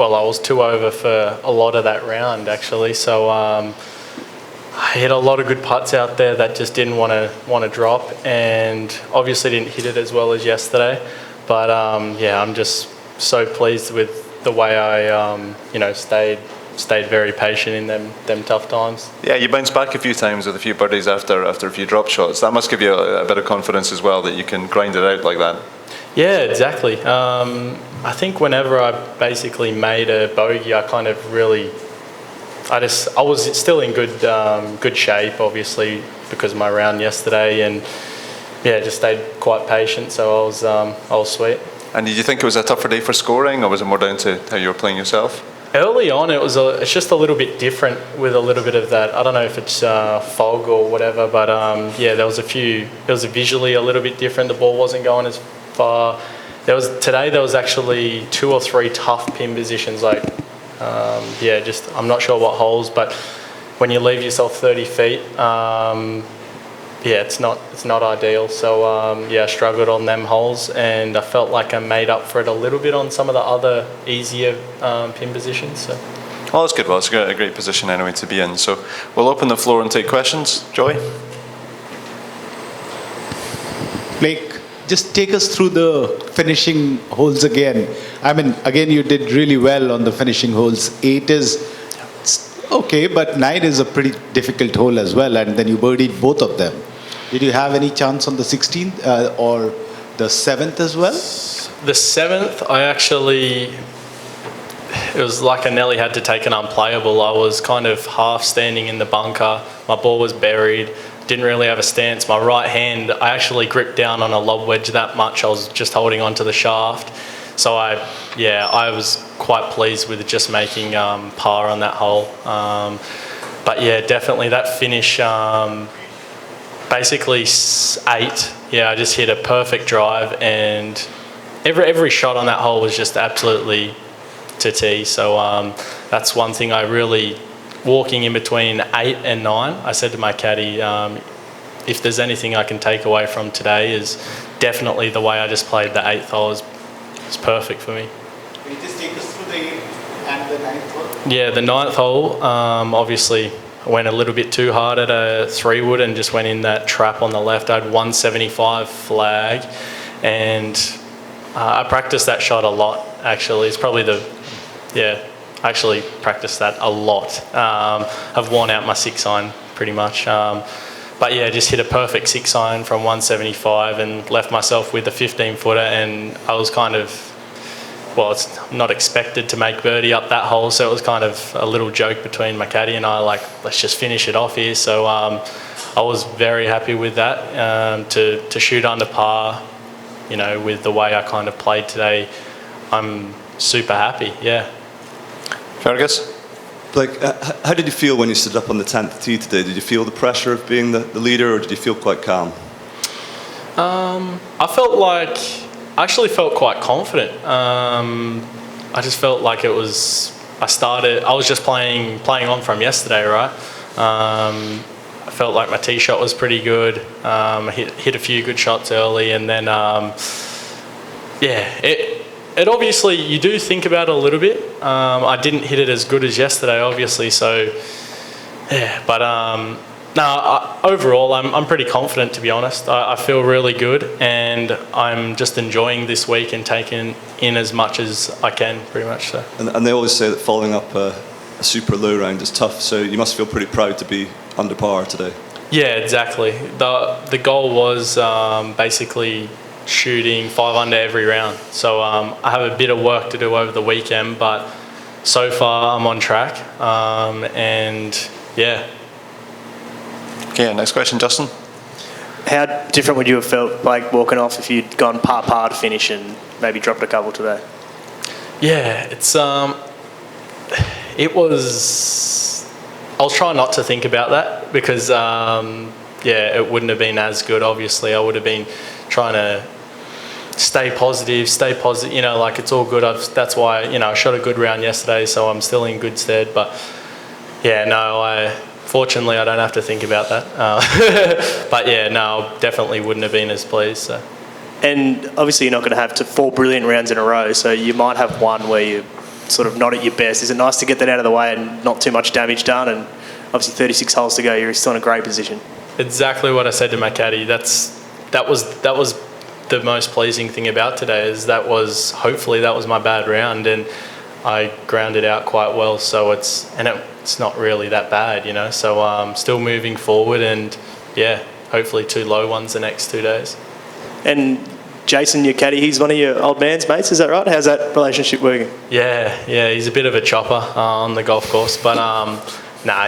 I was 2 over for a lot of that round actually. So I hit a lot of good putts out there that just didn't want to drop, and obviously didn't hit it as well as yesterday. But I'm just so pleased with the way I stayed very patient in them tough times. Yeah, you bounced back a few times with a few birdies after a few drop shots. That must give you a bit of confidence as well, that you can grind it out like that. Yeah, exactly. I think whenever I basically made a bogey, I kind of really, I was still in good shape, obviously, because of my round yesterday, and just stayed quite patient. So I was sweet. And did you think it was a tougher day for scoring, or was it more down to how you were playing yourself? Early on, it's just a little bit different with a little bit of that. I don't know if it's fog or whatever, but there was visually a little bit different. The ball wasn't going as far. There was actually 2 or 3 tough pin positions. I'm not sure what holes, but when you leave yourself 30 feet, it's not ideal. So I struggled on them holes, and I felt like I made up for it a little bit on some of the other easier pin positions. So. Oh, that's good. Well, it's a great position anyway to be in. So we'll open the floor and take questions. Joey? Blake, just take us through the finishing holes again. I mean, again, you did really well on the finishing holes. 8 is okay, but 9 is a pretty difficult hole as well, and then you birdied both of them. Did you have any chance on the 16th or the 7th as well? The 7th, it was like I nearly had to take an unplayable. I was kind of half standing in the bunker. My ball was buried. Didn't really have a stance. My right hand, I actually gripped down on a lob wedge that much. I was just holding onto the shaft. So I was quite pleased with just making par on that hole. But yeah, definitely that finish, basically 8. Yeah, I just hit a perfect drive, and every shot on that hole was just absolutely to tee. So that's one thing I really, walking in between 8 and 9, I said to my caddy, if there's anything I can take away from today, is definitely the way I just played the 8th hole is perfect for me. Can you just take us through the 8th and the 9th hole? Yeah, the 9th hole, obviously went a little bit too hard at a 3-wood and just went in that trap on the left. I had 175 flag, and I practiced that shot a lot, actually. It's probably I actually practiced that a lot. I've worn out my 6-iron pretty much. But yeah, just hit a perfect 6-iron from 175 and left myself with a 15-footer, and I was kind of, it's not expected to make birdie up that hole, so it was kind of a little joke between my caddy and I, like, let's just finish it off here. So I was very happy with that, to shoot under par, with the way I kind of played today. I'm super happy, yeah. Fergus? Blake, how did you feel when you stood up on the 10th tee today? Did you feel the pressure of being the leader, or did you feel quite calm? I actually felt quite confident. I just felt like I was just playing on from yesterday, right? I felt like my tee shot was pretty good. I hit a few good shots early, and then it obviously, you do think about it a little bit. I didn't hit it as good as yesterday, obviously, so yeah, but overall, I'm pretty confident, to be honest. I feel really good, and I'm just enjoying this week and taking in as much as I can, pretty much. So. And they always say that following up a super low round is tough, so you must feel pretty proud to be under par today. Yeah, exactly. The goal was basically shooting 5 under every round. So I have a bit of work to do over the weekend, but so far I'm on track, and yeah. Okay, next question, Justin. How different would you have felt, Blake, walking off if you'd gone par to finish and maybe dropped a couple today? Yeah, it was. I was trying not to think about that because, it wouldn't have been as good. Obviously, I would have been trying to stay positive. Like, it's all good. That's why, I shot a good round yesterday, so I'm still in good stead. But yeah, no, fortunately, I don't have to think about that. But yeah, no, definitely wouldn't have been as pleased. So. And obviously, you're not going to have 4 brilliant rounds in a row, so you might have one where you sort of not at your best. Is it nice to get that out of the way and not too much damage done? And obviously 36 holes to go, you're still in a great position. Exactly what I said to my caddy. That was the most pleasing thing about today, is hopefully that was my bad round, and I grounded out quite well. So it's not really that bad, you know. So still moving forward, and yeah, hopefully 2 low ones the next 2 days. And Jason, your caddy, he's one of your old man's mates, is that right? How's that relationship working? Yeah, he's a bit of a chopper on the golf course, but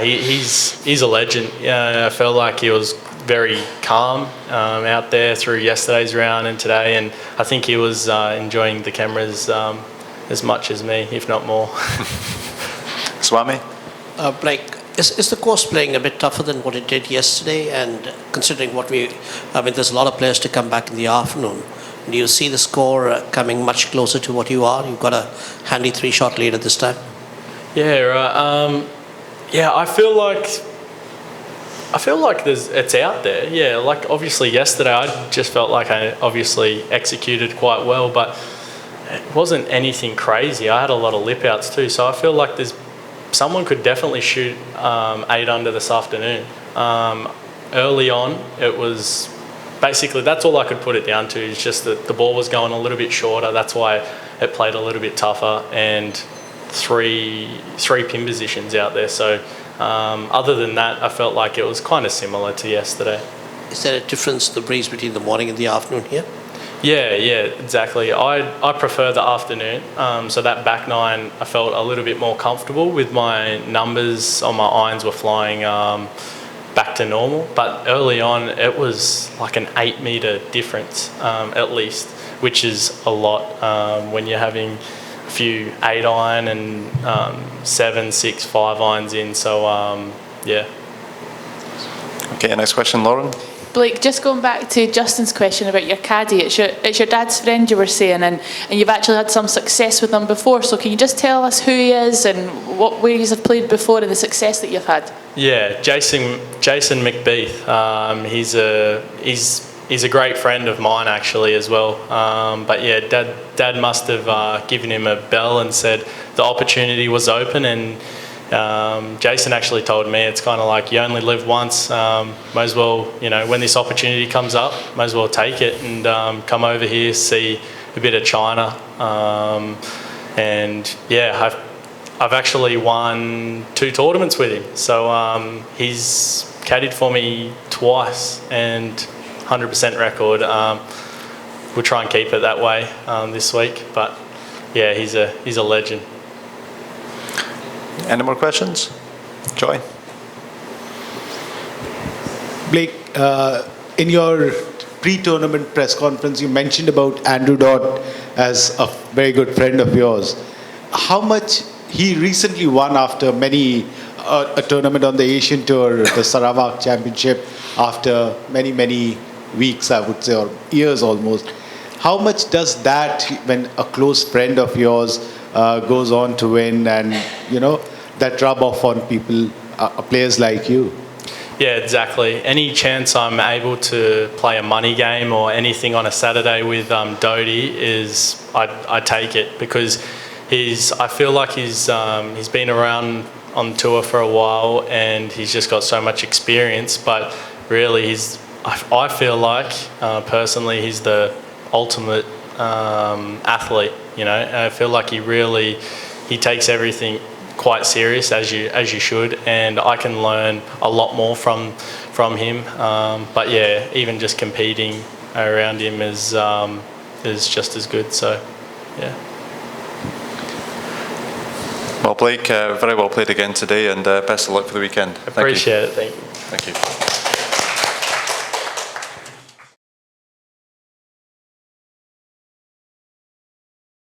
he's a legend. Yeah, I felt like he was very calm out there through yesterday's round and today, and I think he was enjoying the cameras as much as me, if not more. Swami? Blake, is the course playing a bit tougher than what it did yesterday? And considering there's a lot of players to come back in the afternoon. Do you see the score coming much closer to what you are? You've got a handy 3-shot lead at this time. Yeah, right. I feel like it's out there. Yeah, like obviously yesterday I just felt like I obviously executed quite well, but it wasn't anything crazy. I had a lot of lip outs too, so I feel like someone could definitely shoot 8 under this afternoon. Early on, it was basically, that's all I could put it down to, is just that the ball was going a little bit shorter. That's why it played a little bit tougher, and three pin positions out there. So other than that, I felt like it was kind of similar to yesterday. Is there a difference in the breeze between the morning and the afternoon here? Yeah, exactly. I prefer the afternoon. So that back 9, I felt a little bit more comfortable with my numbers on my irons were flying back to normal. But early on, it was like an 8-metre difference at least, which is a lot when you're having a few 8-iron and 7, 6, 5 irons in. So yeah. Okay, next question, Lauren. Blake, just going back to Justin's question about your caddy, it's your dad's friend, you were saying, and you've actually had some success with him before. So can you just tell us who he is and where you have played before and the success that you've had? Yeah, Jason McBeath. He's a great friend of mine actually as well. But yeah, Dad must have given him a bell and said the opportunity was open, and Jason actually told me it's kind of like you only live once. Might as well, when this opportunity comes up, might as well take it and come over here, see a bit of China. And yeah, I've actually won 2 tournaments with him. So he's caddied for me twice and 100% record. We'll try and keep it that way this week. But yeah, he's a legend. Any more questions? Joy? Blake, in your pre-tournament press conference, you mentioned about Andrew Dodd as a very good friend of yours. How much he recently won after a tournament on the Asian Tour, the Sarawak Championship, after many weeks, I would say, or years almost. How much does that, when a close friend of yours goes on to win, and that rub off on people, players like you? Yeah, exactly. Any chance I'm able to play a money game or anything on a Saturday with Dodd I take it, because I feel like he's been around on tour for a while and he's just got so much experience. But really, I feel like personally he's the ultimate athlete. I feel like he takes everything quite serious, as you should, and I can learn a lot more from him. But yeah, even just competing around him is just as good. So yeah. Well, Blake, very well played again today, and best of luck for the weekend. Appreciate it. Thank you. Thank you.